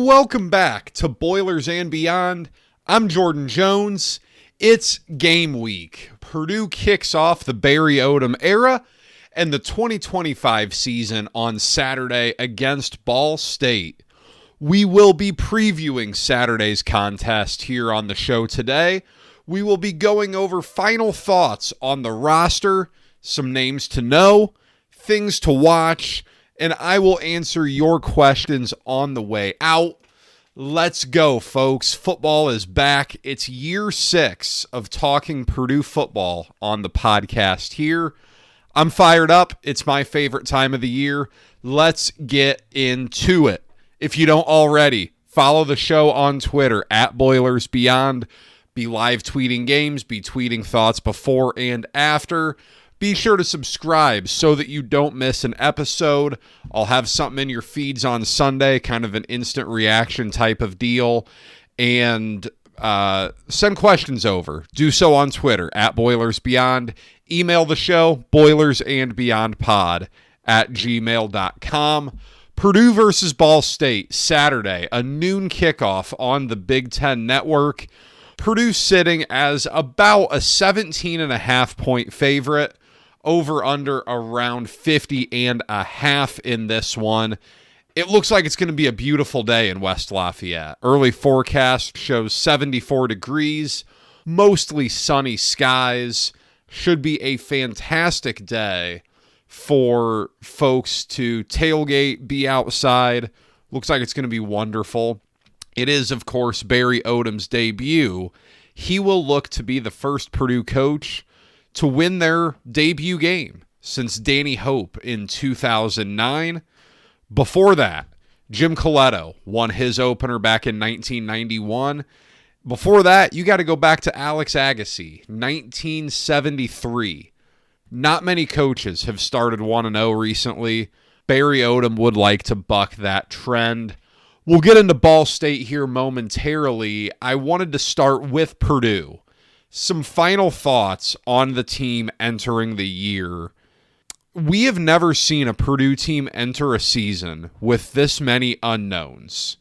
Welcome back to Boilers and Beyond. I'm Jordan Jones. It's game week. Purdue kicks off the Barry Odom era and the 2025 season on Saturday against Ball State. We will be previewing Saturday's contest here on the show today. We will be going over final thoughts on the roster, some names to know, things to watch, and I will answer your questions on the way out. Let's go, folks. Football is back. It's year 6 of talking Purdue football on the podcast here. I'm fired up. It's my favorite time of the year. Let's get into it. If you don't already, follow the show on Twitter at Boilers Beyond. Be live tweeting games, be tweeting thoughts before and after. Be sure to subscribe so that you don't miss an episode. I'll have something in your feeds on Sunday, kind of an instant reaction type of deal. And send questions over. Do so on Twitter at Boilers Beyond. Email the show, boilersandbeyondpod@gmail.com. Purdue versus Ball State, Saturday, a noon kickoff on the Big Ten Network. Purdue sitting as about a 17.5-point favorite. Over under around 50.5 in this one. It looks like it's going to be a beautiful day in West Lafayette. Early forecast shows 74 degrees, mostly sunny skies. Should be a fantastic day for folks to tailgate, be outside. Looks like it's going to be wonderful. It is, of course, Barry Odom's debut. He will look to be the first Purdue coach to win their debut game since Danny Hope in 2009. Before that, Jim Coletto won his opener back in 1991. Before that, you got to go back to Alex Agassi, 1973. Not many coaches have started 1-0 recently. Barry Odom would like to buck that trend. We'll get into Ball State here momentarily. I wanted to start with Purdue. Some final thoughts on the team entering the year. We have never seen a Purdue team enter a season with this many unknowns.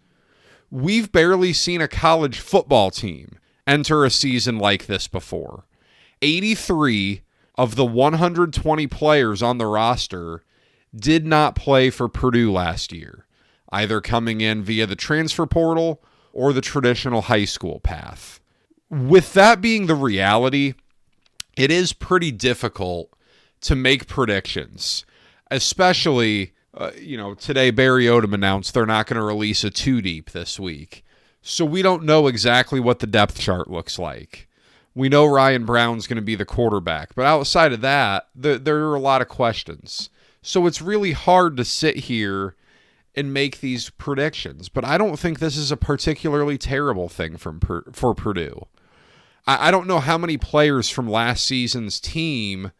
We've barely seen a college football team enter a season like this before. 83 of the 120 players on the roster did not play for Purdue last year, either coming in via the transfer portal or the traditional high school path. With that being the reality, it is pretty difficult to make predictions, especially, today Barry Odom announced they're not going to release a 2-deep this week. So we don't know exactly what the depth chart looks like. We know Ryan Brown's going to be the quarterback, but outside of that, there are a lot of questions. So it's really hard to sit here and make these predictions, but I don't think this is a particularly terrible thing for Purdue. I don't know how many players from last season's team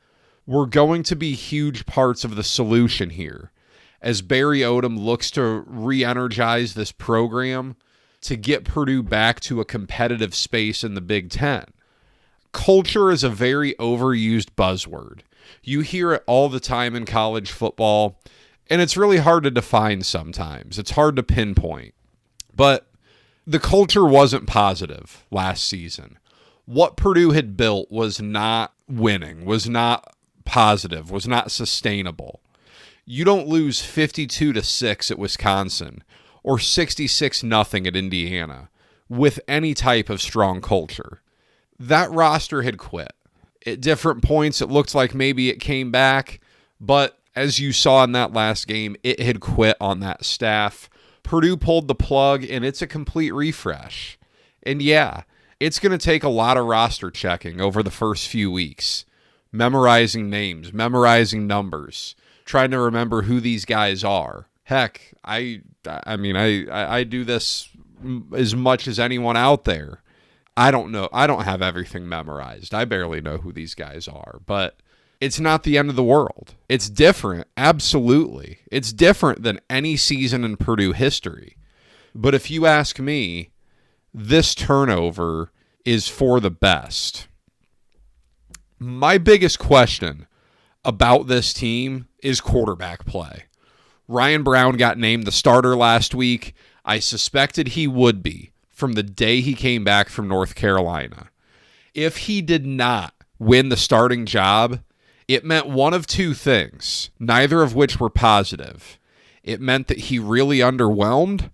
were going to be huge parts of the solution here as Barry Odom looks to re-energize this program to get Purdue back to a competitive space in the Big Ten. Culture is a very overused buzzword. You hear it all the time in college football, and it's really hard to define sometimes. It's hard to pinpoint. But the culture wasn't positive last season. What Purdue had built was not winning, was not positive, was not sustainable. You don't lose 52-6 at Wisconsin or 66-0 at Indiana with any type of strong culture. That roster had quit. At different points, it looked like maybe it came back, but as you saw in that last game, it had quit on that staff. Purdue pulled the plug, and it's a complete refresh. And yeah, it's going to take a lot of roster checking over the first few weeks. Memorizing names, memorizing numbers, trying to remember who these guys are. Heck, I do this as much as anyone out there. I don't know. I don't have everything memorized. I barely know who these guys are, but it's not the end of the world. It's different. Absolutely. It's different than any season in Purdue history. But if you ask me, this turnover is for the best. My biggest question about this team is quarterback play. Ryan Brown got named the starter last week. I suspected he would be from the day he came back from North Carolina. If he did not win the starting job, it meant one of two things, neither of which were positive. It meant that he really underwhelmed,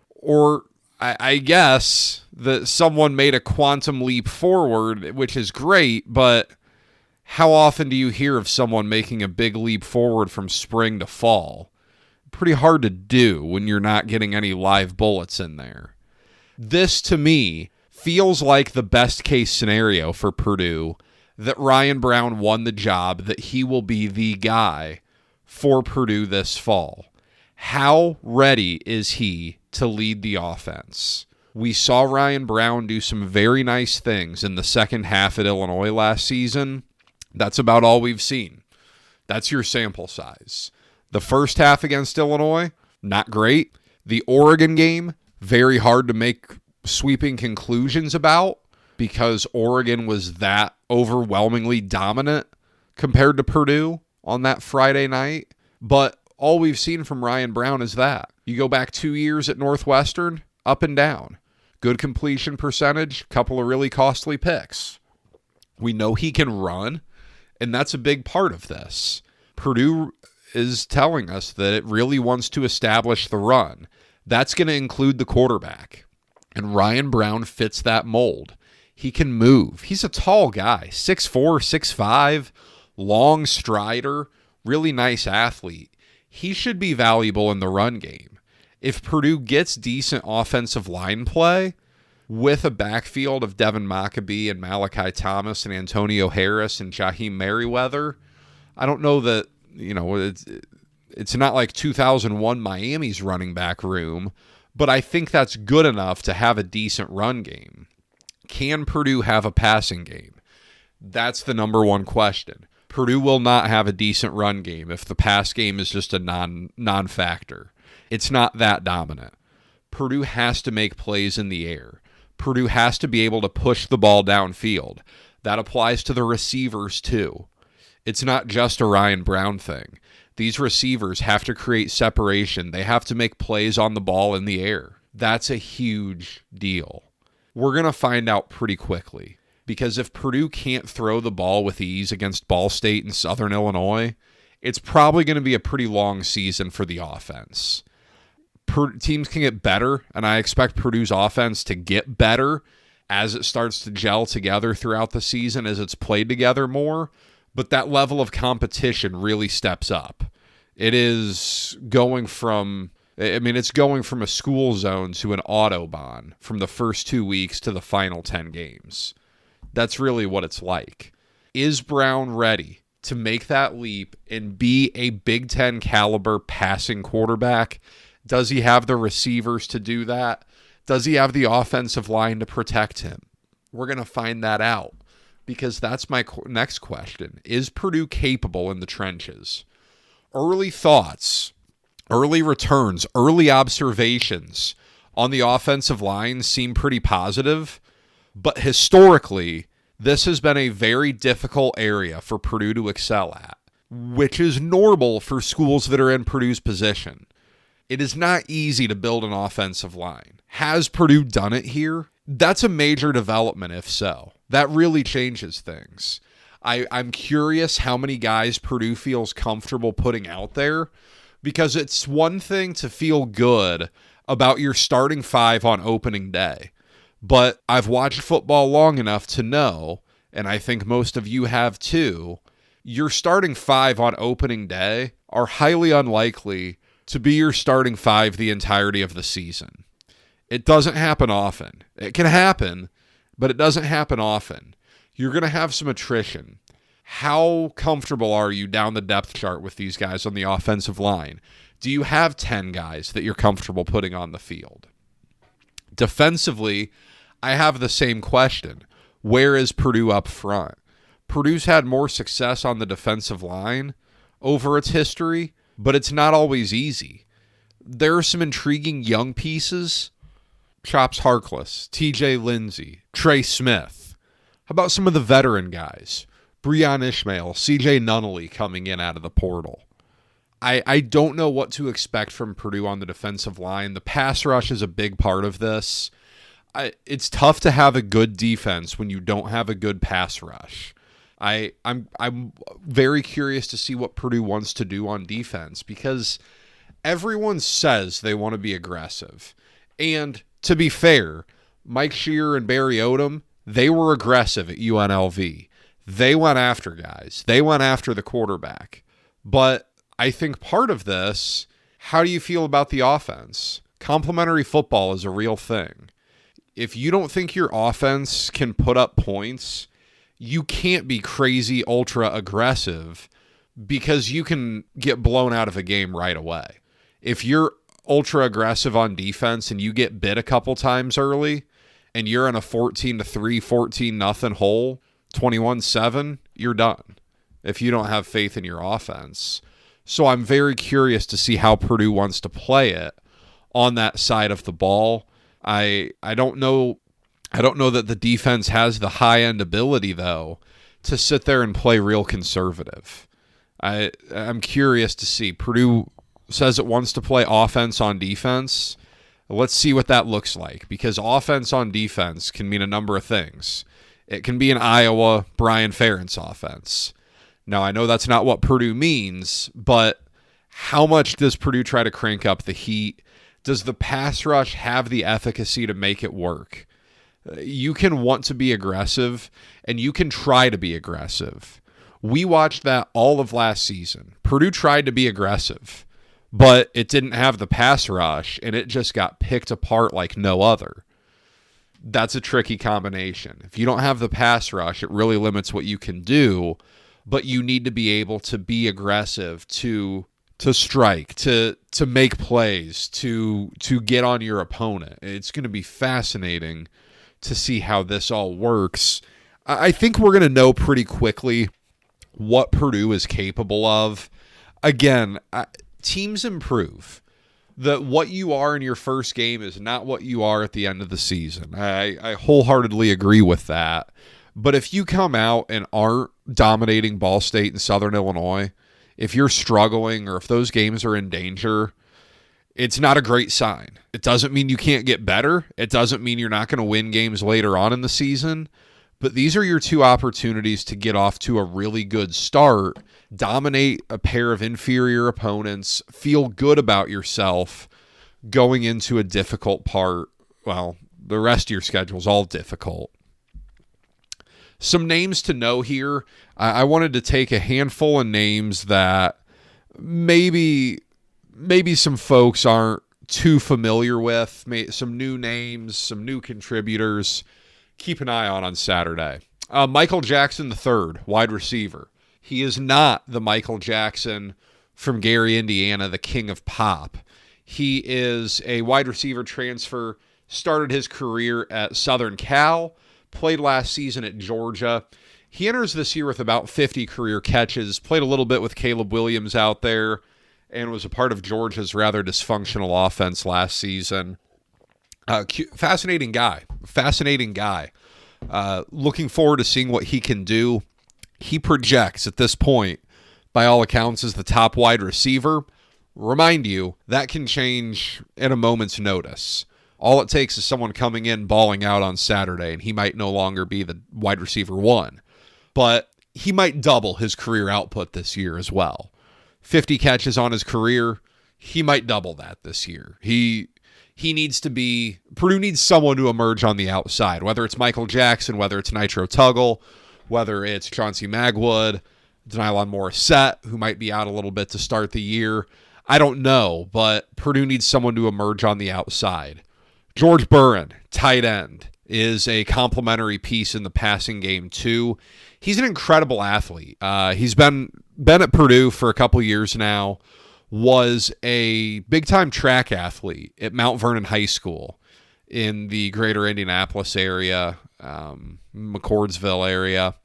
or I guess that someone made a quantum leap forward, which is great, but how often do you hear of someone making a big leap forward from spring to fall? Pretty hard to do when you're not getting any live bullets in there. This, to me, feels like the best case scenario for Purdue, that Ryan Brown won the job, that he will be the guy for Purdue this fall. How ready is he to lead the offense? We saw Ryan Brown do some very nice things in the second half at Illinois last season. That's about all we've seen. That's your sample size. The first half against Illinois, not great. The Oregon game, very hard to make sweeping conclusions about because Oregon was that overwhelmingly dominant compared to Purdue on that Friday night. But all we've seen from Ryan Brown is that. You go back 2 years at Northwestern, up and down. Good completion percentage, couple of really costly picks. We know he can run, and that's a big part of this. Purdue is telling us that it really wants to establish the run. That's going to include the quarterback. And Ryan Brown fits that mold. He can move. He's a tall guy, 6'4", 6'5", long strider, really nice athlete. He should be valuable in the run game. If Purdue gets decent offensive line play with a backfield of Devin Maccabee and Malachi Thomas and Antonio Harris and Jaheim Merriweather, I don't know that, it's not like 2001 Miami's running back room, but I think that's good enough to have a decent run game. Can Purdue have a passing game? That's the number one question. Purdue will not have a decent run game if the pass game is just a non-factor. It's not that dominant. Purdue has to make plays in the air. Purdue has to be able to push the ball downfield. That applies to the receivers too. It's not just a Ryan Brown thing. These receivers have to create separation. They have to make plays on the ball in the air. That's a huge deal. We're going to find out pretty quickly. Because if Purdue can't throw the ball with ease against Ball State and Southern Illinois, it's probably going to be a pretty long season for the offense. Teams can get better, and I expect Purdue's offense to get better as it starts to gel together throughout the season, as it's played together more. But that level of competition really steps up. It is going from a school zone to an Autobahn from the first 2 weeks to the final 10 games. That's really what it's like. Is Brown ready to make that leap and be a Big Ten caliber passing quarterback? Does he have the receivers to do that? Does he have the offensive line to protect him? We're going to find that out because that's my next question. Is Purdue capable in the trenches? Early thoughts, early returns, early observations on the offensive line seem pretty positive. But historically, this has been a very difficult area for Purdue to excel at, which is normal for schools that are in Purdue's position. It is not easy to build an offensive line. Has Purdue done it here? That's a major development if so. That really changes things. I'm curious how many guys Purdue feels comfortable putting out there, because it's one thing to feel good about your starting five on opening day. But I've watched football long enough to know, and I think most of you have too, your starting five on opening day are highly unlikely to be your starting five the entirety of the season. It doesn't happen often. It can happen, but it doesn't happen often. You're going to have some attrition. How comfortable are you down the depth chart with these guys on the offensive line? Do you have 10 guys that you're comfortable putting on the field? Defensively, I have the same question. Where is Purdue up front? Purdue's had more success on the defensive line over its history, but it's not always easy. There are some intriguing young pieces. Chops Harkless, TJ Lindsey, Trey Smith. How about some of the veteran guys? Breon Ishmael, CJ Nunnally coming in out of the portal. I don't know what to expect from Purdue on the defensive line. The pass rush is a big part of this. It's tough to have a good defense when you don't have a good pass rush. I'm very curious to see what Purdue wants to do on defense, because everyone says they want to be aggressive. And to be fair, Mike Shear and Barry Odom, they were aggressive at UNLV. They went after guys. They went after the quarterback. But I think part of this, how do you feel about the offense? Complementary football is a real thing. If you don't think your offense can put up points, you can't be crazy ultra aggressive, because you can get blown out of a game right away. If you're ultra aggressive on defense and you get bit a couple times early and you're in a 14-3, 14-0 hole, 21-7, you're done if you don't have faith in your offense. So I'm very curious to see how Purdue wants to play it on that side of the ball. I don't know that the defense has the high-end ability, though, to sit there and play real conservative. I'm curious to see. Purdue says it wants to play offense on defense. Let's see what that looks like, because offense on defense can mean a number of things. It can be an Iowa Brian Ferentz offense. Now, I know that's not what Purdue means, but how much does Purdue try to crank up the heat? Does the pass rush have the efficacy to make it work? You can want to be aggressive, and you can try to be aggressive. We watched that all of last season. Purdue tried to be aggressive, but it didn't have the pass rush, and it just got picked apart like no other. That's a tricky combination. If you don't have the pass rush, it really limits what you can do, but you need to be able to be aggressive, to strike, to make plays, to get on your opponent. It's going to be fascinating to see how this all works. I think we're going to know pretty quickly what Purdue is capable of. Again, teams improve. What you are in your first game is not what you are at the end of the season. I wholeheartedly agree with that. But if you come out and aren't dominating Ball State and Southern Illinois, if you're struggling or if those games are in danger, it's not a great sign. It doesn't mean you can't get better. It doesn't mean you're not going to win games later on in the season. But these are your two opportunities to get off to a really good start, dominate a pair of inferior opponents, feel good about yourself going into a difficult part. Well, the rest of your schedule is all difficult. Some names to know here. I wanted to take a handful of names that maybe some folks aren't too familiar with. Some new names, some new contributors. Keep an eye on Saturday. Michael Jackson III, wide receiver. He is not the Michael Jackson from Gary, Indiana, the king of pop. He is a wide receiver transfer, started his career at Southern Cal, played last season at Georgia. He enters this year with about 50 career catches, played a little bit with Caleb Williams out there, and was a part of Georgia's rather dysfunctional offense last season. Fascinating guy. Looking forward to seeing what he can do. He projects at this point, by all accounts, as the top wide receiver. Remind you, that can change at a moment's notice. All it takes is someone coming in, balling out on Saturday, and he might no longer be the wide receiver one. But he might double his career output this year as well. 50 catches on his career, he might double that this year. He needs to be, Purdue needs someone to emerge on the outside, whether it's Michael Jackson, whether it's Nitro Tuggle, whether it's Chauncey Magwood, Denylon Morissette, who might be out a little bit to start the year. I don't know, but Purdue needs someone to emerge on the outside. George Burren, tight end, is a complementary piece in the passing game too. He's an incredible athlete. He's been at Purdue for a couple years now, was a big-time track athlete at Mount Vernon High School in the greater Indianapolis area, McCordsville area.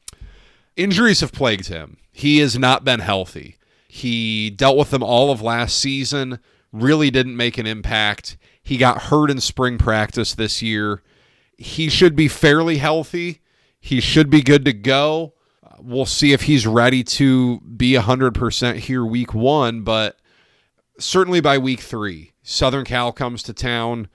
Injuries have plagued him. He has not been healthy. He dealt with them all of last season, really didn't make an impact. He got hurt in spring practice this year. He should be fairly healthy. He should be good to go. We'll see if he's ready to be 100% here week one, but certainly by week 3, Southern Cal comes to town.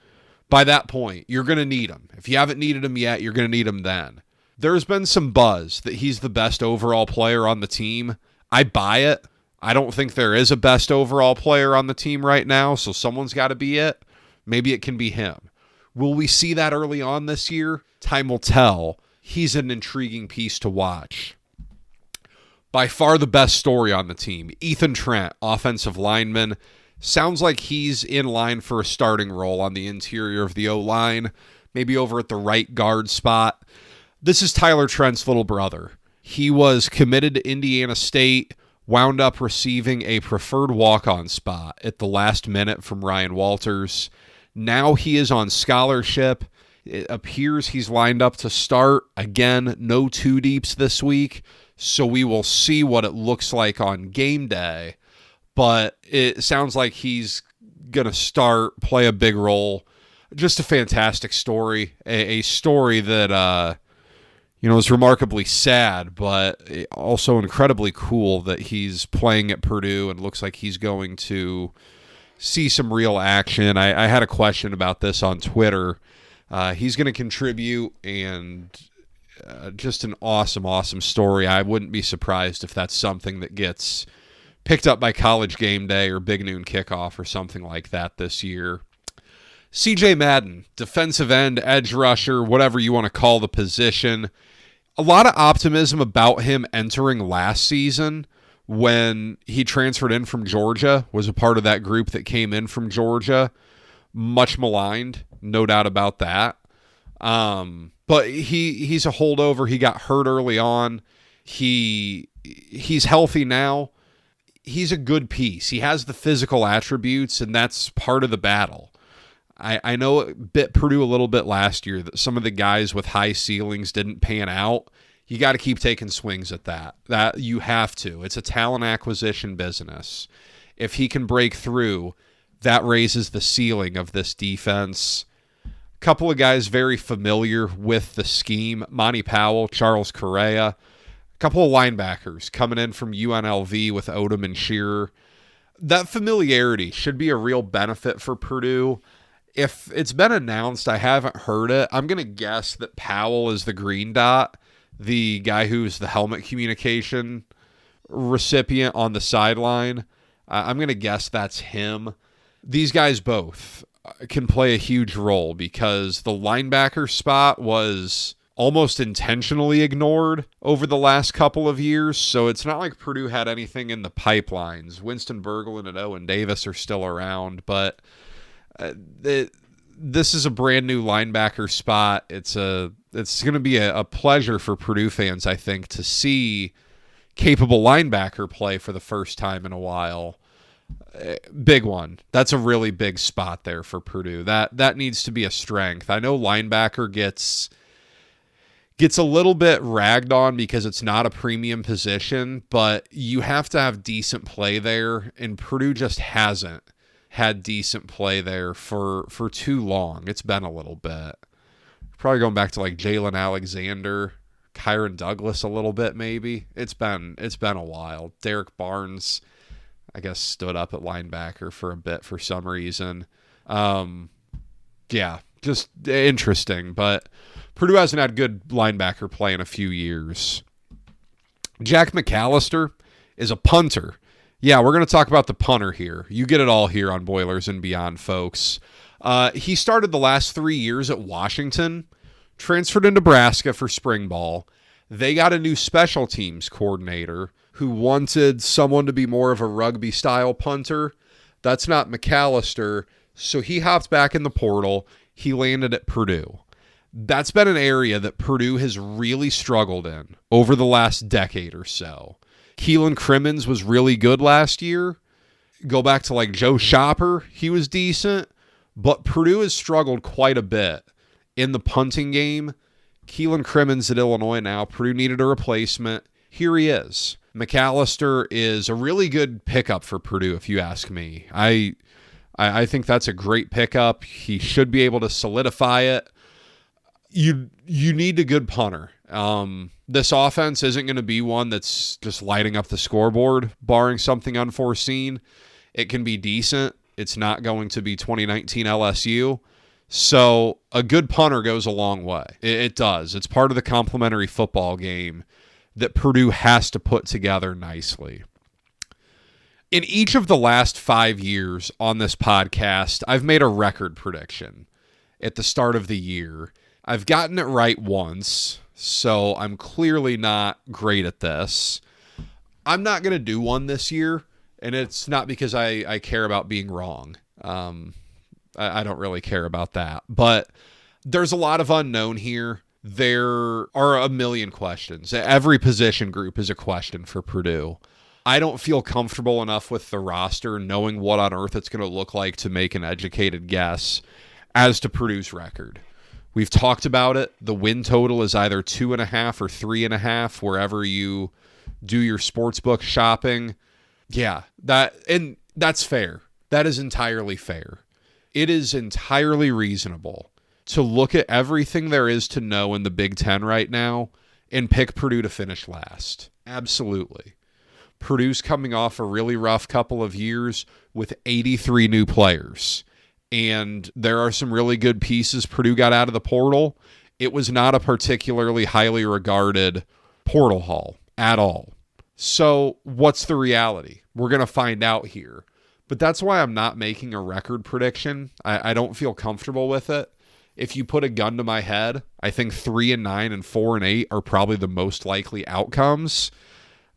By that point, you're going to need him. If you haven't needed him yet, you're going to need him then. There's been some buzz that he's the best overall player on the team. I buy it. I don't think there is a best overall player on the team right now, so someone's got to be it. Maybe it can be him. Will we see that early on this year? Time will tell. He's an intriguing piece to watch. By far the best story on the team, Ethan Trent, offensive lineman. Sounds like he's in line for a starting role on the interior of the O-line, maybe over at the right guard spot. This is Tyler Trent's little brother. He was committed to Indiana State, wound up receiving a preferred walk-on spot at the last minute from Ryan Walters. Now he is on scholarship. It appears he's lined up to start. Again, no two deeps this week, so we will see what it looks like on game day. But it sounds like he's going to start, play a big role. Just a fantastic story. A story that is remarkably sad, but also incredibly cool that he's playing at Purdue and looks like he's going to see some real action. I had a question about this on Twitter. He's going to contribute, and just an awesome story. I wouldn't be surprised if that's something that gets picked up by College Game Day or Big Noon Kickoff or something like that this year. CJ Madden, defensive end, edge rusher, whatever you want to call the position. A lot of optimism about him entering last season when he transferred in from Georgia, was a part of that group that came in from Georgia. Much maligned, no doubt about that. But he's a holdover. He got hurt early on. He's healthy now. He's a good piece. He has the physical attributes, and that's part of the battle. I know it bit Purdue a little bit last year that some of the guys with high ceilings didn't pan out. You got to keep taking swings at that. That you have to. It's a talent acquisition business. If he can break through, that raises the ceiling of this defense. A couple of guys very familiar with the scheme. Monty Powell, Charles Correa. A couple of linebackers coming in from UNLV with Odom and Shearer. That familiarity should be a real benefit for Purdue. If it's been announced, I haven't heard it. I'm going to guess that Powell is the green dot, the guy who's the helmet communication recipient on the sideline. I'm going to guess that's him. These guys both can play a huge role because the linebacker spot was almost intentionally ignored over the last couple of years, so it's not like Purdue had anything in the pipelines. Winston Berglund and Owen Davis are still around, but this is a brand new linebacker spot. It's going to be a pleasure for Purdue fans, I think, to see capable linebacker play for the first time in a while. Big one. That's a really big spot there for Purdue. That needs to be a strength. I know linebacker gets a little bit ragged on because it's not a premium position, but you have to have decent play there, and Purdue just hasn't had decent play there for too long. It's been a little bit. Probably going back to like Jalen Alexander, Kyron Douglas a little bit maybe. It's been a while. Derek Barnes, I guess, stood up at linebacker for a bit for some reason. Yeah, just interesting. But Purdue hasn't had good linebacker play in a few years. Jack McAllister is a punter. Yeah, we're going to talk about the punter here. You get it all here on Boilers and Beyond, folks. He started the last 3 years at Washington, transferred to Nebraska for spring ball. They got a new special teams coordinator who wanted someone to be more of a rugby-style punter. That's not McAllister, so he hopped back in the portal. He landed at Purdue. That's been an area that Purdue has really struggled in over the last decade or so. Keelan Crimmins was really good last year. Go back to like Joe Shopper, he was decent. But Purdue has struggled quite a bit in the punting game. Keelan Crimmins at Illinois now. Purdue needed a replacement. Here he is. McAllister is a really good pickup for Purdue, if you ask me. I think that's a great pickup. He should be able to solidify it. You need a good punter. This offense isn't going to be one that's just lighting up the scoreboard, barring something unforeseen. It can be decent. It's not going to be 2019 LSU. So a good punter goes a long way. It does. It's part of the complementary football game that Purdue has to put together nicely. In each of the last 5 years on this podcast, I've made a record prediction at the start of the year. I've gotten it right once, so I'm clearly not great at this. I'm not going to do one this year, and it's not because I care about being wrong. I don't really care about that. But there's a lot of unknown here. There are a million questions. Every position group is a question for Purdue. I don't feel comfortable enough with the roster knowing what on earth it's going to look like to make an educated guess as to Purdue's record. We've talked about it. The win total is either 2.5 or 3.5, wherever you do your sportsbook shopping. Yeah, that's fair. That is entirely fair. It is entirely reasonable to look at everything there is to know in the Big Ten right now and pick Purdue to finish last. Absolutely. Purdue's coming off a really rough couple of years with 83 new players. And there are some really good pieces Purdue got out of the portal. It was not a particularly highly regarded portal haul at all. So what's the reality? We're going to find out here. But that's why I'm not making a record prediction. I don't feel comfortable with it. If you put a gun to my head, I think 3-9 and 4-8 are probably the most likely outcomes.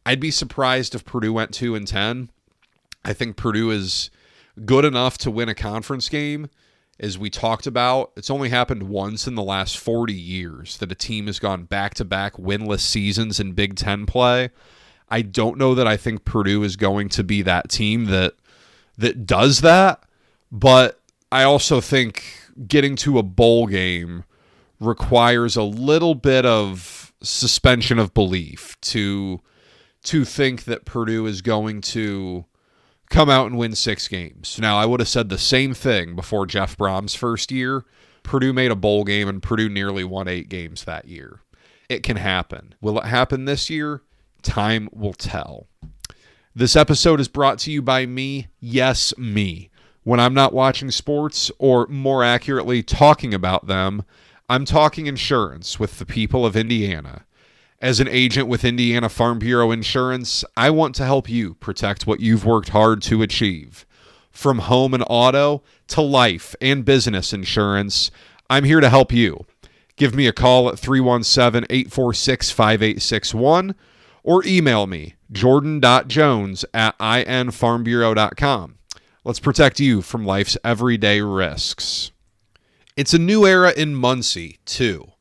I'd be surprised if Purdue went 2-10. I think Purdue is good enough to win a conference game. As we talked about, it's only happened once in the last 40 years that a team has gone back-to-back winless seasons in Big Ten play. I don't know that I think Purdue is going to be that team that does that, but I also think getting to a bowl game requires a little bit of suspension of belief to think that Purdue is going to come out and win 6 games. Now, I would have said the same thing before Jeff Brom's first year. Purdue made a bowl game, and Purdue nearly won 8 games that year. It can happen. Will it happen this year? Time will tell. This episode is brought to you by me. Yes, me. When I'm not watching sports, or more accurately, talking about them, I'm talking insurance with the people of Indiana. As an agent with Indiana Farm Bureau Insurance, I want to help you protect what you've worked hard to achieve. From home and auto to life and business insurance, I'm here to help you. Give me a call at 317-846-5861 or email me, jordan.jones@infarmbureau.com. Let's protect you from life's everyday risks. It's a new era in Muncie, too.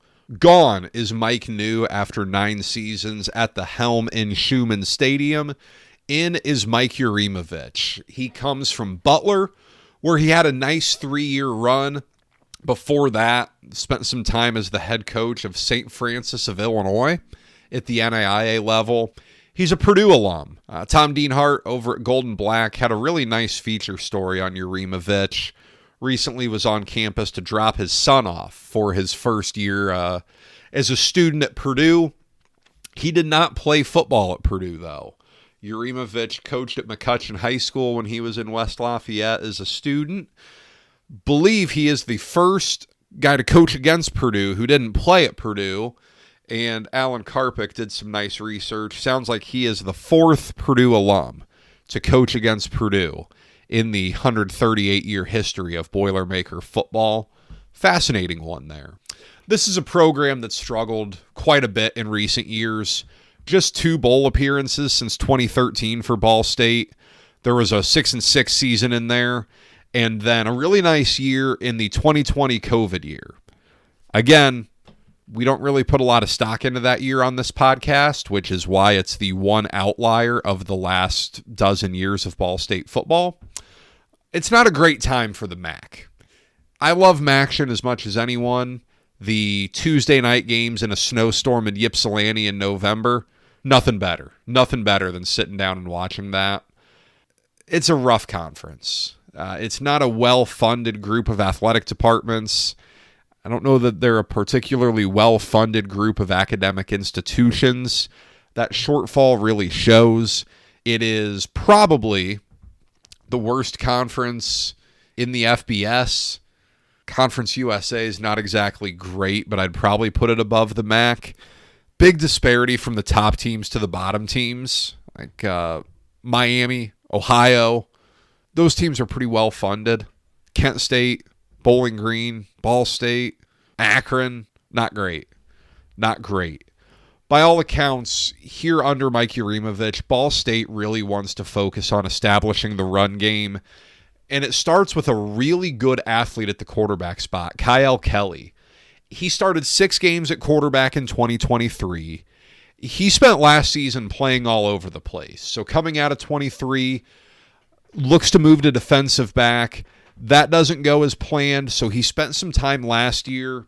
Gone is Mike New after 9 seasons at the helm in Schumann Stadium. In is Mike Urimovich. He comes from Butler, where he had a nice 3-year run. Before that, spent some time as the head coach of St. Francis of Illinois at the NAIA level. He's a Purdue alum. Tom Dienhart over at Golden Black had a really nice feature story on Urimovich. Recently was on campus to drop his son off for his first year as a student at Purdue. He did not play football at Purdue, though. Urimovich coached at McCutcheon High School when he was in West Lafayette as a student. Believe he is the first guy to coach against Purdue who didn't play at Purdue. And Alan Karpick did some nice research. Sounds like he is the 4th Purdue alum to coach against Purdue in the 138-year history of Boilermaker football. Fascinating one there. This is a program that struggled quite a bit in recent years. Just 2 bowl appearances since 2013 for Ball State. There was a 6-6 season in there, and then a really nice year in the 2020 COVID year. Again, we don't really put a lot of stock into that year on this podcast, which is why it's the one outlier of the last dozen years of Ball State football. It's not a great time for the MAC. I love MACtion as much as anyone. The Tuesday night games in a snowstorm in Ypsilanti in November, nothing better. Nothing better than sitting down and watching that. It's a rough conference. It's not a well-funded group of athletic departments. I don't know that they're a particularly well-funded group of academic institutions. That shortfall really shows. It is probably the worst conference in the FBS. Conference USA is not exactly great, but I'd probably put it above the MAC. Big disparity from the top teams to the bottom teams, like Miami, Ohio. Those teams are pretty well funded. Kent State, Bowling Green, Ball State, Akron, not great. Not great. By all accounts, here under Mike Urimovich, Ball State really wants to focus on establishing the run game, and it starts with a really good athlete at the quarterback spot, Kyle Kelly. He started 6 games at quarterback in 2023. He spent last season playing all over the place. So coming out of 23, looks to move to defensive back. That doesn't go as planned, so he spent some time last year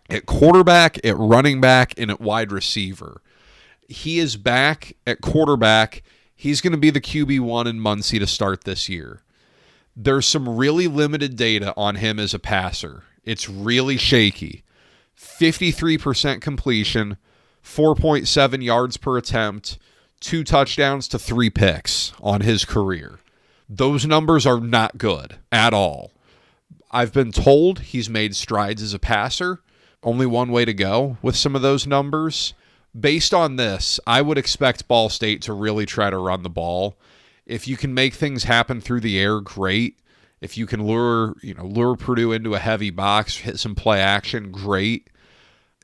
at quarterback, at running back, and at wide receiver. He is back at quarterback. He's going to be the QB1 in Muncie to start this year. There's some really limited data on him as a passer. It's really shaky. 53% completion, 4.7 yards per attempt, 2 touchdowns to 3 picks on his career. Those numbers are not good at all. I've been told he's made strides as a passer. Only one way to go with some of those numbers. Based on this, I would expect Ball State to really try to run the ball. If you can make things happen through the air, great. If you can lure Purdue into a heavy box, hit some play action, great.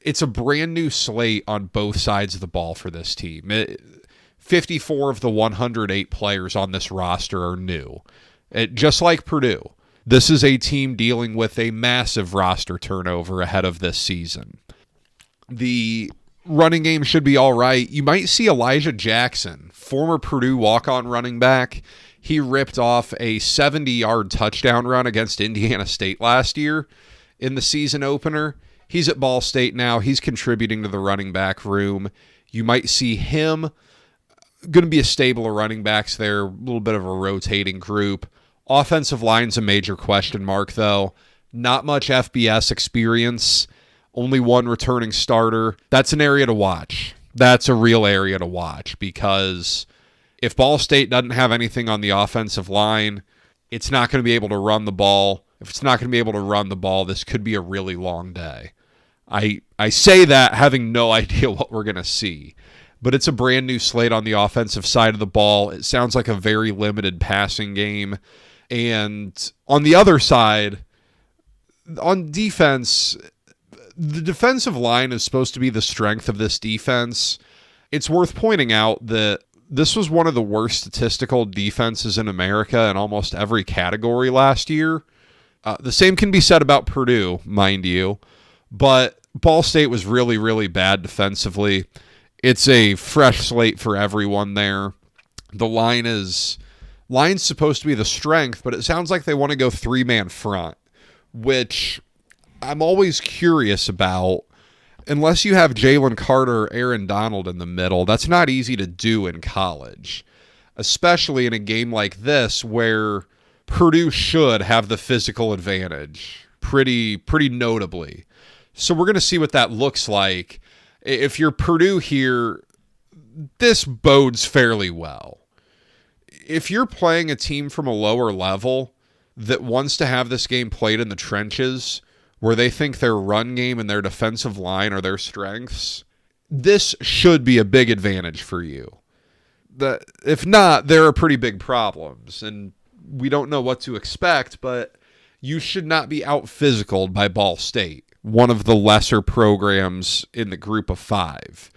It's a brand new slate on both sides of the ball for this team. 54 of the 108 players on this roster are new. Just like Purdue, this is a team dealing with a massive roster turnover ahead of this season. The running game should be all right. You might see Elijah Jackson, former Purdue walk-on running back. He ripped off a 70-yard touchdown run against Indiana State last year in the season opener. He's at Ball State now. He's contributing to the running back room. You might see him. Going to be a stable of running backs there, a little bit of a rotating group. Offensive line's a major question mark, though. Not much FBS experience. Only one returning starter. That's an area to watch. That's a real area to watch, because if Ball State doesn't have anything on the offensive line, it's not going to be able to run the ball. If it's not going to be able to run the ball, this could be a really long day. I say that having no idea what we're going to see. But it's a brand new slate on the offensive side of the ball. It sounds like a very limited passing game. And on the other side, on defense, the defensive line is supposed to be the strength of this defense. It's worth pointing out that this was one of the worst statistical defenses in America in almost every category last year. The same can be said about Purdue, mind you. But Ball State was really, really bad defensively. It's a fresh slate for everyone there. The line's supposed to be the strength, but it sounds like they want to go 3-man front, which I'm always curious about. Unless you have Jalen Carter or Aaron Donald in the middle, that's not easy to do in college, especially in a game like this where Purdue should have the physical advantage pretty notably. So we're going to see what that looks like. If you're Purdue here, this bodes fairly well. If you're playing a team from a lower level that wants to have this game played in the trenches, where they think their run game and their defensive line are their strengths, this should be a big advantage for you. If not, there are pretty big problems, and we don't know what to expect, but you should not be out-physicaled by Ball State, one of the lesser programs in the group of 5.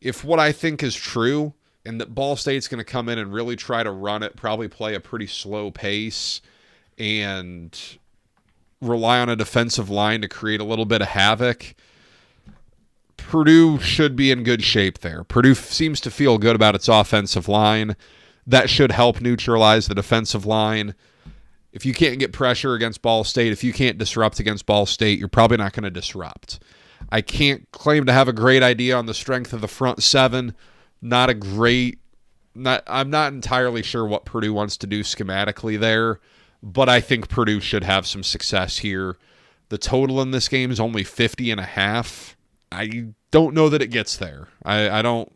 If what I think is true, and that Ball State's going to come in and really try to run it, probably play a pretty slow pace, and rely on a defensive line to create a little bit of havoc, Purdue should be in good shape there. Purdue seems to feel good about its offensive line. That should help neutralize the defensive line. If you can't get pressure against Ball State, if you can't disrupt against Ball State, you're probably not going to disrupt. I can't claim to have a great idea on the strength of the front 7. I'm not entirely sure what Purdue wants to do schematically there, but I think Purdue should have some success here. The total in this game is only 50.5. I don't know that it gets there. I don't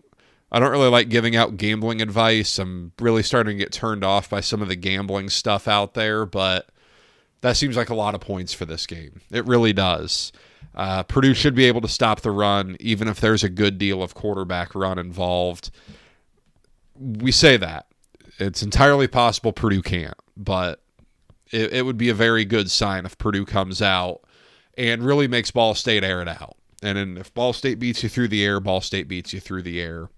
I don't really like giving out gambling advice. I'm really starting to get turned off by some of the gambling stuff out there, but that seems like a lot of points for this game. It really does. Purdue should be able to stop the run, even if there's a good deal of quarterback run involved. We say that. It's entirely possible Purdue can't, but it would be a very good sign if Purdue comes out and really makes Ball State air it out. And then if Ball State beats you through the air, Ball State beats you through the air.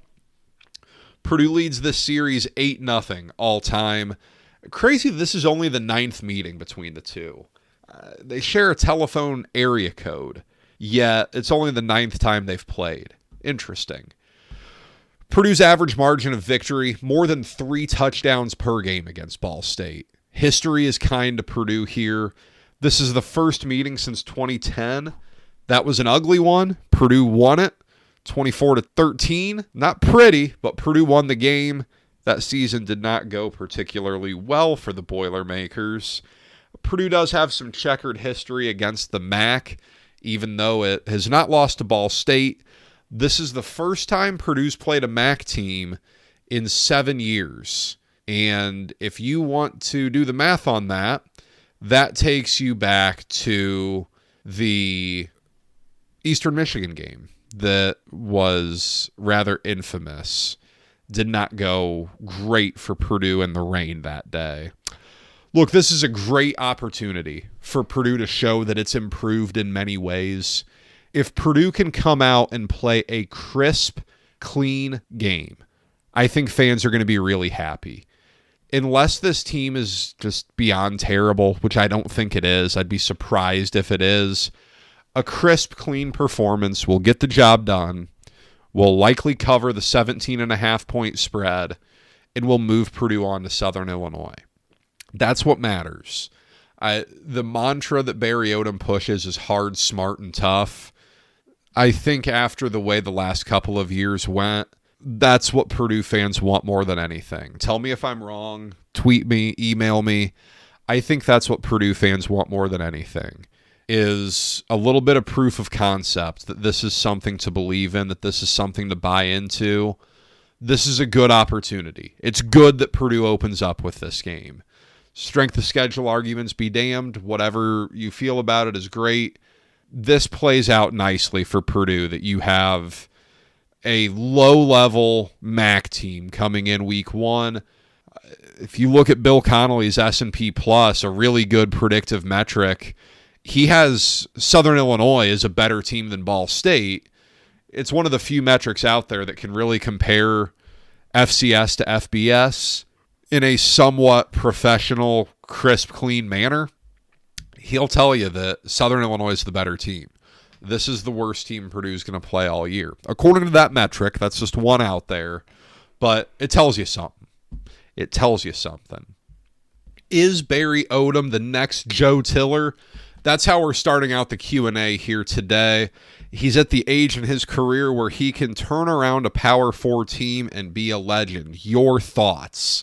Purdue leads this series 8-0 all time. Crazy, this is only the 9th meeting between the two. They share a telephone area code, yet it's only the 9th time they've played. Interesting. Purdue's average margin of victory, more than 3 touchdowns per game against Ball State. History is kind to Purdue here. This is the first meeting since 2010. That was an ugly one. Purdue won it, 24-13. Not pretty, but Purdue won the game. That season did not go particularly well for the Boilermakers. Purdue does have some checkered history against the MAC, even though it has not lost to Ball State. This is the first time Purdue's played a MAC team in 7 years. And if you want to do the math on that, that takes you back to the Eastern Michigan game that was rather infamous. Did not go great for Purdue in the rain that day. Look, this is a great opportunity for Purdue to show that it's improved in many ways. If Purdue can come out and play a crisp, clean game, I think fans are going to be really happy. Unless this team is just beyond terrible, which I don't think it is. I'd be surprised if it is. A crisp, clean performance will get the job done, will likely cover the 17.5-point spread, and will move Purdue on to Southern Illinois. That's what matters. The mantra that Barry Odom pushes is hard, smart, and tough. I think after the way the last couple of years went, that's what Purdue fans want more than anything. Tell me if I'm wrong. Tweet me, email me. I think that's what Purdue fans want more than anything, is a little bit of proof of concept that this is something to believe in, that this is something to buy into. This is a good opportunity. It's good that Purdue opens up with this game. Strength of schedule arguments be damned. Whatever you feel about it is great. This plays out nicely for Purdue, that you have a low-level MAC team coming in week 1. If you look at Bill Connolly's S&P Plus, a really good predictive metric, he has Southern Illinois as a better team than Ball State. It's one of the few metrics out there that can really compare FCS to FBS in a somewhat professional, crisp, clean manner. He'll tell you that Southern Illinois is the better team. This is the worst team Purdue's going to play all year. According to that metric, that's just one out there, but it tells you something. It tells you something. Is Barry Odom the next Joe Tiller? That's how we're starting out the Q&A here today. He's at the age in his career where he can turn around a Power 4 team and be a legend. Your thoughts?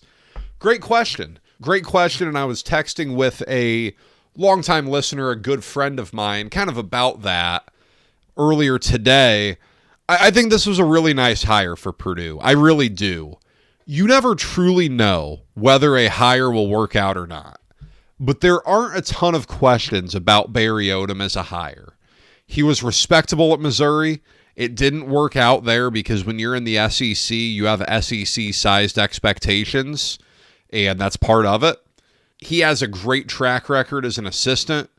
Great question. Great question, and I was texting with a longtime listener, a good friend of mine, kind of about that earlier today. I think this was a really nice hire for Purdue. I really do. You never truly know whether a hire will work out or not. But there aren't a ton of questions about Barry Odom as a hire. He was respectable at Missouri. It didn't work out there because when you're in the SEC, you have SEC-sized expectations, and that's part of it. He has a great track record as an assistant.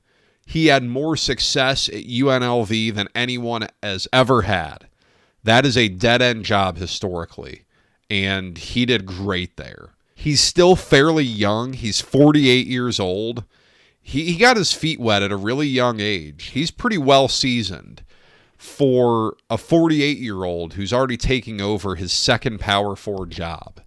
He had more success at UNLV than anyone has ever had. That is a dead-end job historically, and he did great there. He's still fairly young. He's 48 years old. He got his feet wet at a really young age. He's pretty well seasoned for a 48-year-old who's already taking over his second Power 4 job.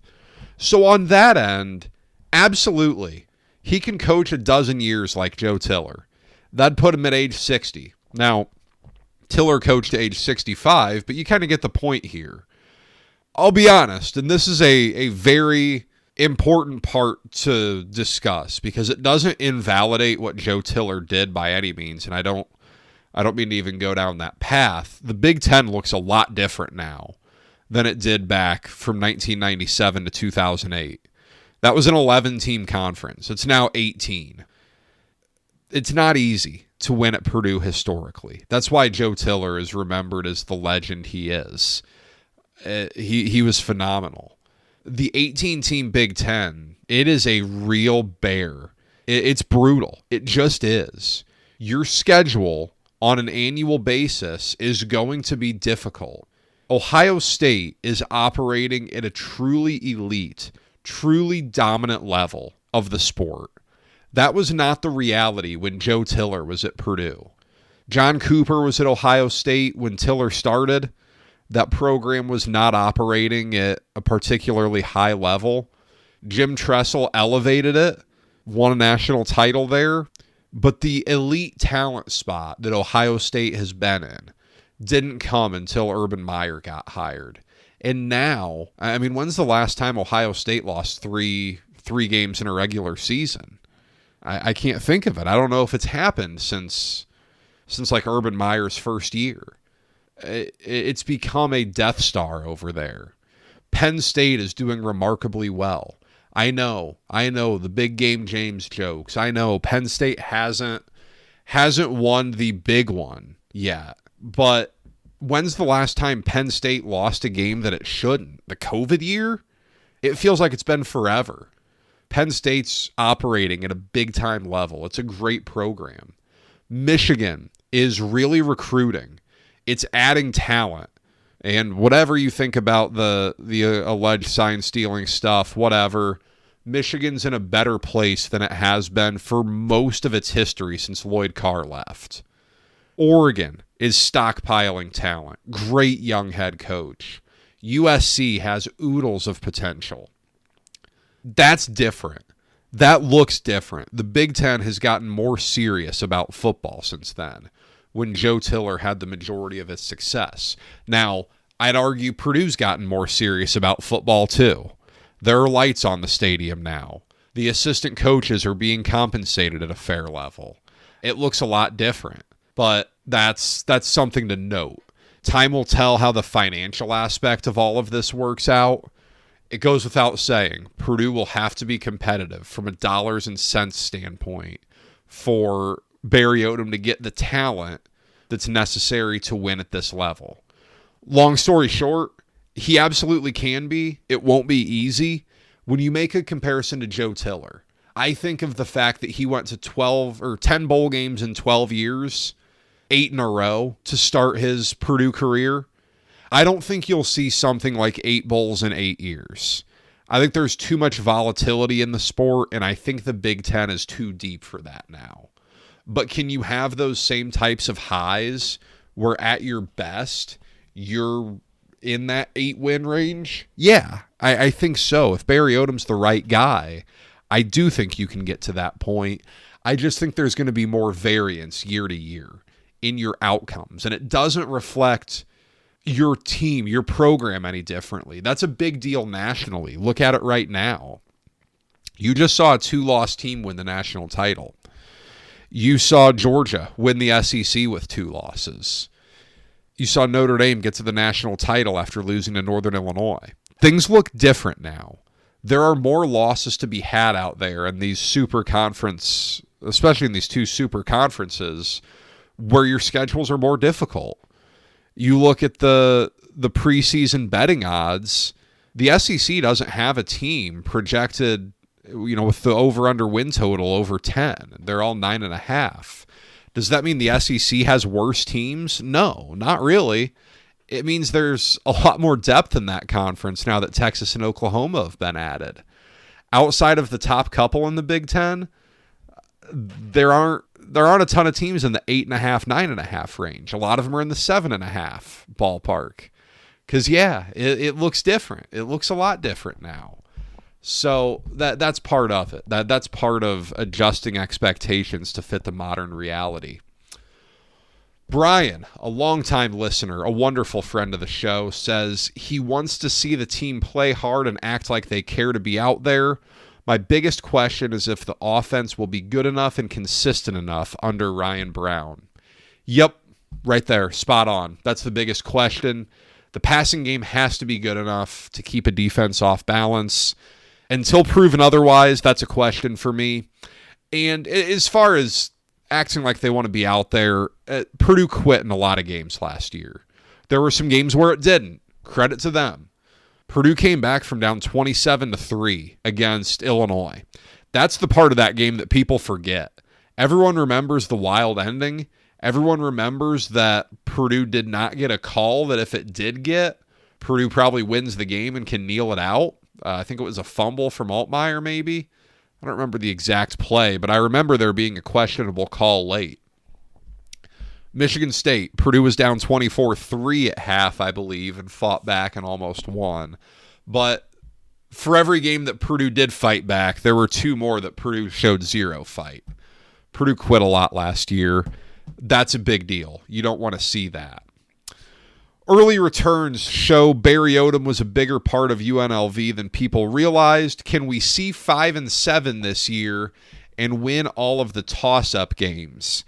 So on that end, absolutely, he can coach a dozen years like Joe Tiller. That'd put him at age 60. Now, Tiller coached to age 65, but you kind of get the point here. I'll be honest, and this is a very important part to discuss because it doesn't invalidate what Joe Tiller did by any means, and I don't mean to even go down that path. The Big Ten looks a lot different now than it did back from 1997 to 2008. That was an 11-team conference. It's now 18. It's not easy to win at Purdue historically. That's why Joe Tiller is remembered as the legend he is. He was phenomenal. The 18-team Big Ten, it is a real bear. It's brutal. It just is. Your schedule on an annual basis is going to be difficult. Ohio State is operating at a truly elite, truly dominant level of the sport. That was not the reality when Joe Tiller was at Purdue. John Cooper was at Ohio State when Tiller started. That program was not operating at a particularly high level. Jim Tressel elevated it, won a national title there, but the elite talent spot that Ohio State has been in didn't come until Urban Meyer got hired. And now, I mean, when's the last time Ohio State lost three games in a regular season? I can't think of it. I don't know if it's happened since like Urban Meyer's first year. It's become a Death Star over there. Penn State is doing remarkably well. I know the big game James jokes. I know Penn State hasn't won the big one yet. But when's the last time Penn State lost a game that it shouldn't? The COVID year? It feels like it's been forever. Penn State's operating at a big-time level. It's a great program. Michigan is really recruiting. It's adding talent. And whatever you think about the alleged sign-stealing stuff, whatever, Michigan's in a better place than it has been for most of its history since Lloyd Carr left. Oregon is stockpiling talent. Great young head coach. USC has oodles of potential. That's different. That looks different. The Big Ten has gotten more serious about football since then, when Joe Tiller had the majority of its success. Now, I'd argue Purdue's gotten more serious about football too. There are lights on the stadium now. The assistant coaches are being compensated at a fair level. It looks a lot different, but that's something to note. Time will tell how the financial aspect of all of this works out. It goes without saying, Purdue will have to be competitive from a dollars and cents standpoint for Barry Odom to get the talent that's necessary to win at this level. Long story short, he absolutely can be. It won't be easy. When you make a comparison to Joe Tiller, I think of the fact that he went to 12 or 10 bowl games in 12 years, 8 in a row to start his Purdue career. I don't think you'll see something like 8 bowls in 8 years. I think there's too much volatility in the sport, and I think the Big Ten is too deep for that now. But can you have those same types of highs where at your best, you're in that 8-win range? Yeah, I think so. If Barry Odom's the right guy, I do think you can get to that point. I just think there's going to be more variance year to year in your outcomes, and it doesn't reflect your team, your program any differently. That's a big deal nationally. Look at it right now. You just saw a 2-loss team win the national title. You saw Georgia win the SEC with 2 losses. You saw Notre Dame get to the national title after losing to Northern Illinois. Things look different now. There are more losses to be had out there in these super conference, especially in these 2 super conferences, where your schedules are more difficult. You look at the preseason betting odds, the SEC doesn't have a team projected, with the over-under win total over 10. They're all 9.5. Does that mean the SEC has worse teams? No, not really. It means there's a lot more depth in that conference now that Texas and Oklahoma have been added. Outside of the top couple in the Big Ten, there aren't a ton of teams in the 8.5, 9.5 range. A lot of them are in the 7.5 ballpark. Because, it looks different. It looks a lot different now. So that's part of it. That's part of adjusting expectations to fit the modern reality. Brian, a longtime listener, a wonderful friend of the show, says he wants to see the team play hard and act like they care to be out there. My biggest question is if the offense will be good enough and consistent enough under Ryan Brown. Yep, right there, spot on. That's the biggest question. The passing game has to be good enough to keep a defense off balance. Until proven otherwise, that's a question for me. And as far as acting like they want to be out there, Purdue quit in a lot of games last year. There were some games where it didn't. Credit to them. Purdue came back from down 27-3 against Illinois. That's the part of that game that people forget. Everyone remembers the wild ending. Everyone remembers that Purdue did not get a call that if it did get, Purdue probably wins the game and can kneel it out. I think it was a fumble from Altmaier, maybe. I don't remember the exact play, but I remember there being a questionable call late. Michigan State, Purdue was down 24-3 at half, I believe, and fought back and almost won. But for every game that Purdue did fight back, there were two more that Purdue showed zero fight. Purdue quit a lot last year. That's a big deal. You don't want to see that. Early returns show Barry Odom was a bigger part of UNLV than people realized. Can we see 5-7 this year and win all of the toss-up games?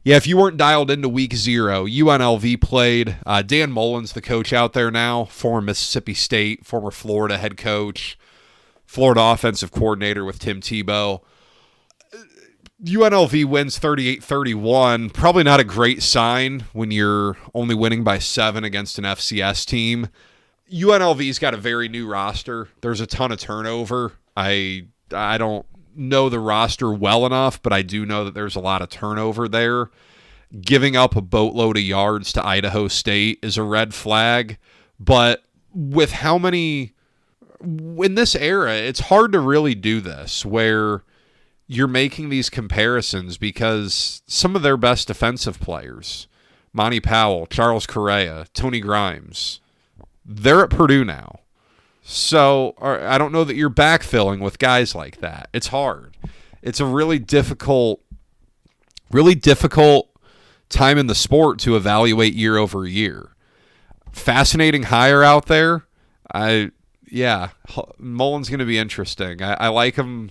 Yeah, if you weren't dialed into week 0, UNLV played. Dan Mullen's the coach out there now, former Mississippi State, former Florida head coach, Florida offensive coordinator with Tim Tebow. UNLV wins 38-31. Probably not a great sign when you're only winning by 7 against an FCS team. UNLV's got a very new roster. There's a ton of turnover. I don't know the roster well enough, but I do know that there's a lot of turnover there. Giving up a boatload of yards to Idaho State is a red flag, but with how many in this era, it's hard to really do this where you're making these comparisons because some of their best defensive players, Monty Powell, Charles Correa, Tony Grimes, they're at Purdue now. So I don't know that you're backfilling with guys like that. It's hard. It's a really difficult time in the sport to evaluate year over year. Fascinating hire out there. Mullen's going to be interesting. I like him.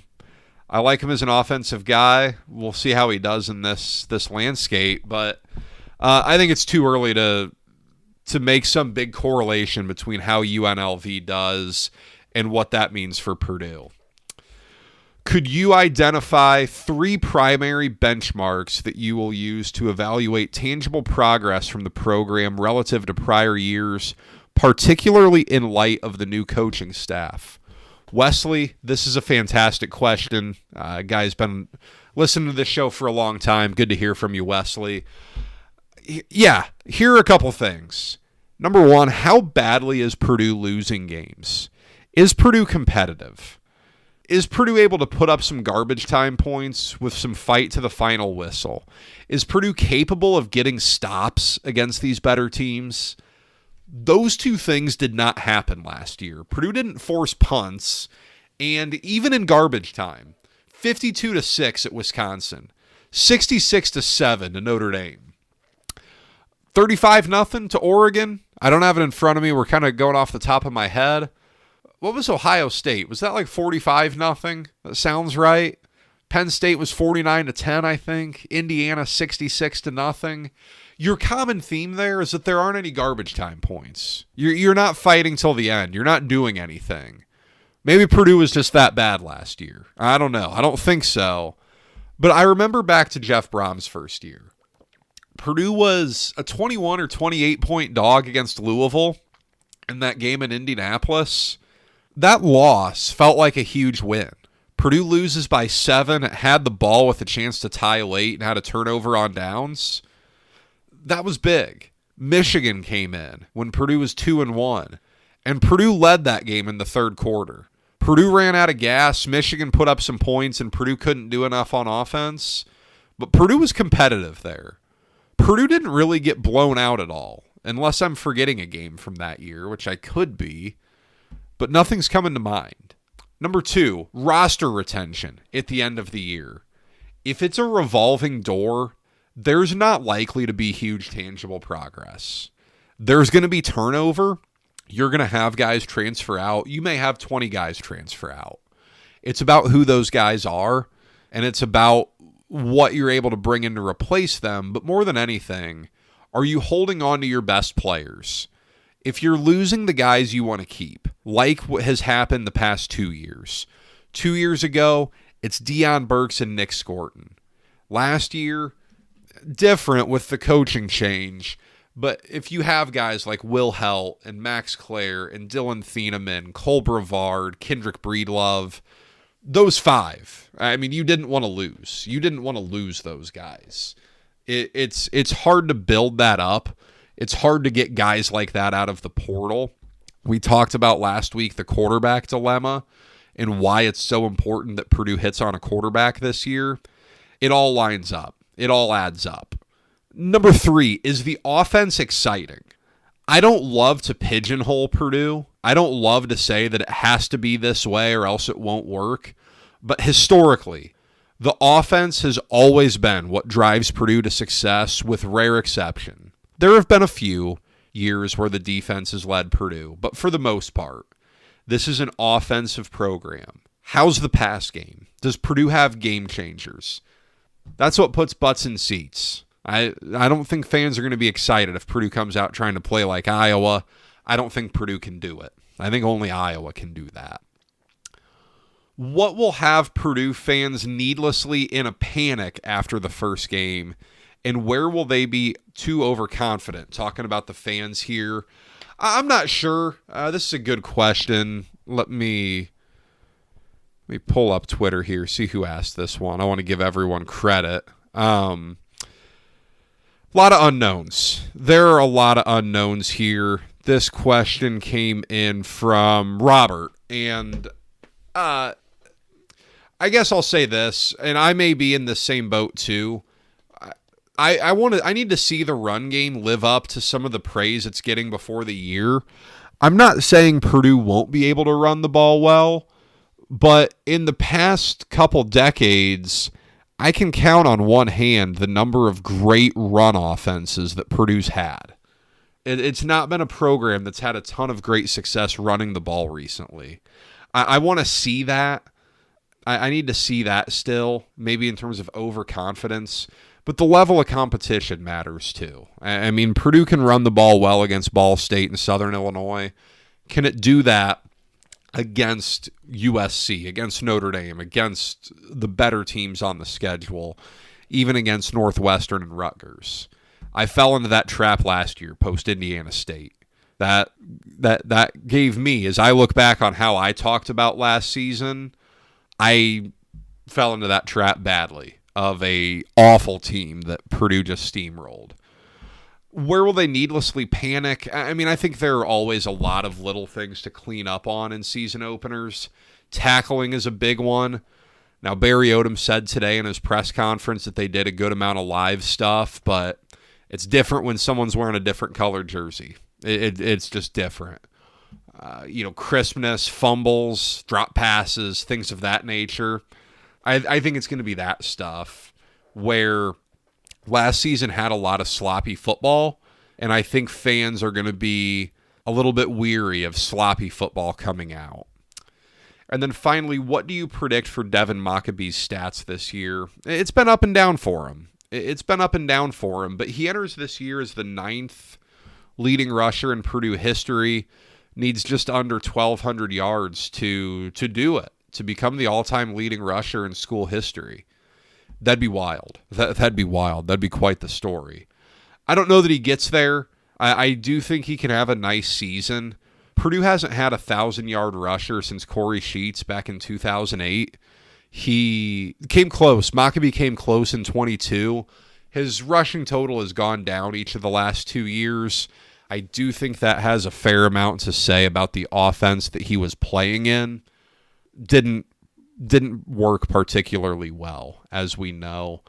I like him as an offensive guy. We'll see how he does in this landscape, but I think it's too early to make some big correlation between how UNLV does and what that means for Purdue. Could you identify 3 primary benchmarks that you will use to evaluate tangible progress from the program relative to prior years, particularly in light of the new coaching staff? Wesley, this is a fantastic question. Guy's been listening to this show for a long time. Good to hear from you, Wesley. Yeah, here are a couple things. Number 1, how badly is Purdue losing games? Is Purdue competitive? Is Purdue able to put up some garbage time points with some fight to the final whistle? Is Purdue capable of getting stops against these better teams? Those two things did not happen last year. Purdue didn't force punts, and even in garbage time, 52-6 at Wisconsin, 66-7 to Notre Dame. 35-0 to Oregon. I don't have it in front of me. We're kind of going off the top of my head. What was Ohio State? Was that like 45-0? That sounds right. Penn State was 49-10, I think. Indiana 66-0. Your common theme there is that there aren't any garbage time points. You're not fighting till the end. You're not doing anything. Maybe Purdue was just that bad last year. I don't know. I don't think so. But I remember back to Jeff Brom's first year. Purdue was a 21 or 28 point dog against Louisville in that game in Indianapolis. That loss felt like a huge win. Purdue loses by 7. It had the ball with a chance to tie late and had a turnover on downs. That was big. Michigan came in when Purdue was 2-1, and Purdue led that game in the third quarter. Purdue ran out of gas. Michigan put up some points, and Purdue couldn't do enough on offense. But Purdue was competitive there. Purdue didn't really get blown out at all, unless I'm forgetting a game from that year, which I could be, but nothing's coming to mind. Number 2, roster retention at the end of the year. If it's a revolving door, there's not likely to be huge tangible progress. There's going to be turnover. You're going to have guys transfer out. You may have 20 guys transfer out. It's about who those guys are, and it's about what you're able to bring in to replace them. But more than anything, are you holding on to your best players? if you're losing the guys you want to keep, like what has happened the past 2 years. 2 years ago, it's Deion Burks and Nick Scorton. Last year, different with the coaching change, but if you have guys like Will Helt and Max Clare and Dylan Thieneman, Cole Brevard, Kendrick Breedlove, those five, I mean, you didn't want to lose. You didn't want to lose those guys. It's hard to build that up. It's hard to get guys like that out of the portal. We talked about last week the quarterback dilemma and why it's so important that Purdue hits on a quarterback this year. It all lines up. It all adds up. Number 3, is the offense exciting? I don't love to pigeonhole Purdue. I don't love to say that it has to be this way or else it won't work. But historically, the offense has always been what drives Purdue to success, with rare exception. There have been a few years where the defense has led Purdue, but for the most part, this is an offensive program. How's the pass game? Does Purdue have game changers? That's what puts butts in seats. I don't think fans are going to be excited if Purdue comes out trying to play like Iowa. I don't think Purdue can do it. I think only Iowa can do that. What will have Purdue fans needlessly in a panic after the first game, and where will they be too overconfident? Talking about the fans here, I'm not sure. This is a good question. Let me pull up Twitter here, see who asked this one. I want to give everyone credit. A lot of unknowns. There are a lot of unknowns here. This question came in from Robert, and I guess I'll say this, and I may be in the same boat too. I need to see the run game live up to some of the praise it's getting before the year. I'm not saying Purdue won't be able to run the ball well, but in the past couple decades, I can count on one hand the number of great run offenses that Purdue's had. It's not been a program that's had a ton of great success running the ball recently. I want to see that. I need to see that still, maybe in terms of overconfidence. But the level of competition matters too. I mean, Purdue can run the ball well against Ball State and Southern Illinois. Can it do that against USC, against Notre Dame, against the better teams on the schedule, even against Northwestern and Rutgers? I fell into that trap last year post-Indiana State. That gave me, as I look back on how I talked about last season, I fell into that trap badly of a awful team that Purdue just steamrolled. Where will they needlessly panic? I mean, I think there are always a lot of little things to clean up on in season openers. Tackling is a big one. Now, Barry Odom said today in his press conference that they did a good amount of live stuff, but it's different when someone's wearing a different colored jersey. It's just different. Crispness, fumbles, drop passes, things of that nature. I think it's going to be that stuff where last season had a lot of sloppy football, and I think fans are going to be a little bit weary of sloppy football coming out. And then finally, what do you predict for Devin Maccabee's stats this year? It's been up and down for him. But he enters this year as the 9th leading rusher in Purdue history, needs just under 1,200 yards to do it, to become the all-time leading rusher in school history. That'd be wild. That'd be wild. That'd be quite the story. I don't know that he gets there. I do think he can have a nice season. Purdue hasn't had a 1,000-yard rusher since Corey Sheets back in 2008. He came close. Maccabee came close in 22. His rushing total has gone down each of the last 2 years. I do think that has a fair amount to say about the offense that he was playing in. Didn't work particularly well, as we know.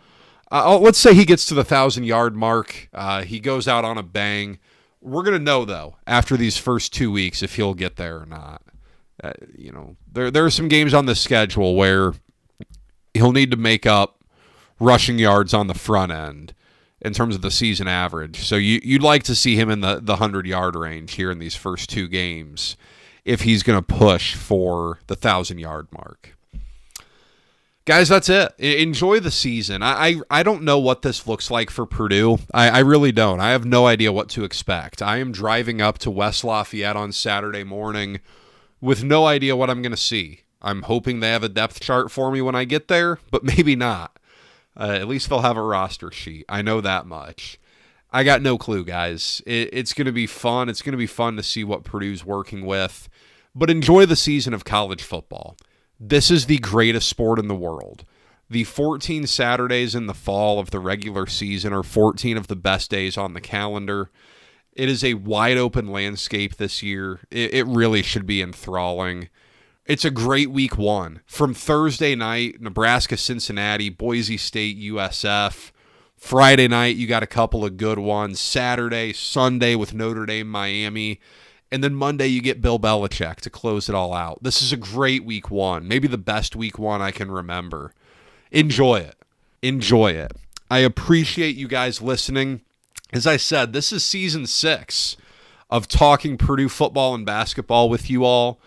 Let's say he gets to the 1,000-yard mark. He goes out on a bang. We're going to know, though, after these first 2 weeks if he'll get there or not. There are some games on the schedule where he'll need to make up rushing yards on the front end in terms of the season average. So you'd like to see him in the 100-yard range here in these first 2 games if he's going to push for the 1,000-yard mark. Guys, that's it. Enjoy the season. I don't know what this looks like for Purdue. I really don't. I have no idea what to expect. I am driving up to West Lafayette on Saturday morning with no idea what I'm going to see. I'm hoping they have a depth chart for me when I get there, but maybe not. At least they'll have a roster sheet. I know that much. I got no clue, guys. It's going to be fun. It's going to be fun to see what Purdue's working with. But enjoy the season of college football. This is the greatest sport in the world. The 14 Saturdays in the fall of the regular season are 14 of the best days on the calendar. It is a wide open landscape this year. It really should be enthralling. It's a great week one. From Thursday night, Nebraska-Cincinnati, Boise State, USF. Friday night, you got a couple of good ones. Saturday, Sunday with Notre Dame, Miami. And then Monday, you get Bill Belichick to close it all out. This is a great week one. Maybe the best week one I can remember. Enjoy it. Enjoy it. I appreciate you guys listening. As I said, this is season 6 of talking Purdue football and basketball with you all.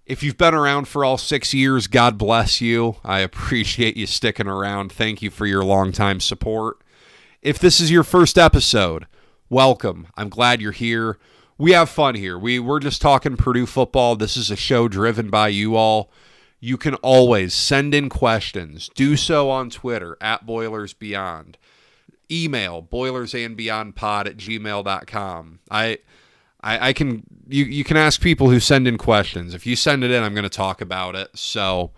If you've been around for all 6 years, God bless you. I appreciate you sticking around. Thank you for your longtime support. If this is your first episode, welcome. I'm glad you're here. We have fun here. We're just talking Purdue football. This is a show driven by you all. You can always send in questions. Do so on Twitter, @BoilersBeyond. Email, boilersandbeyondpod@gmail.com. I can you can ask people who send in questions. If you send it in, I'm going to talk about it. So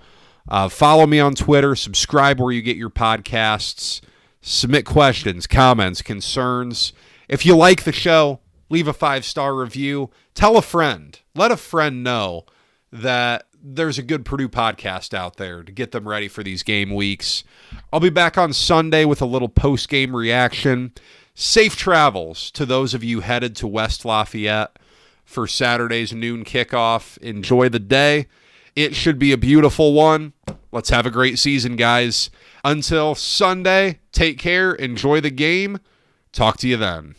follow me on Twitter. Subscribe where you get your podcasts. Submit questions, comments, concerns. If you like the show, leave a 5-star review. Tell a friend. Let a friend know that there's a good Purdue podcast out there to get them ready for these game weeks. I'll be back on Sunday with a little post-game reaction. Safe travels to those of you headed to West Lafayette for Saturday's noon kickoff. Enjoy the day. It should be a beautiful one. Let's have a great season, guys. Until Sunday, take care. Enjoy the game. Talk to you then.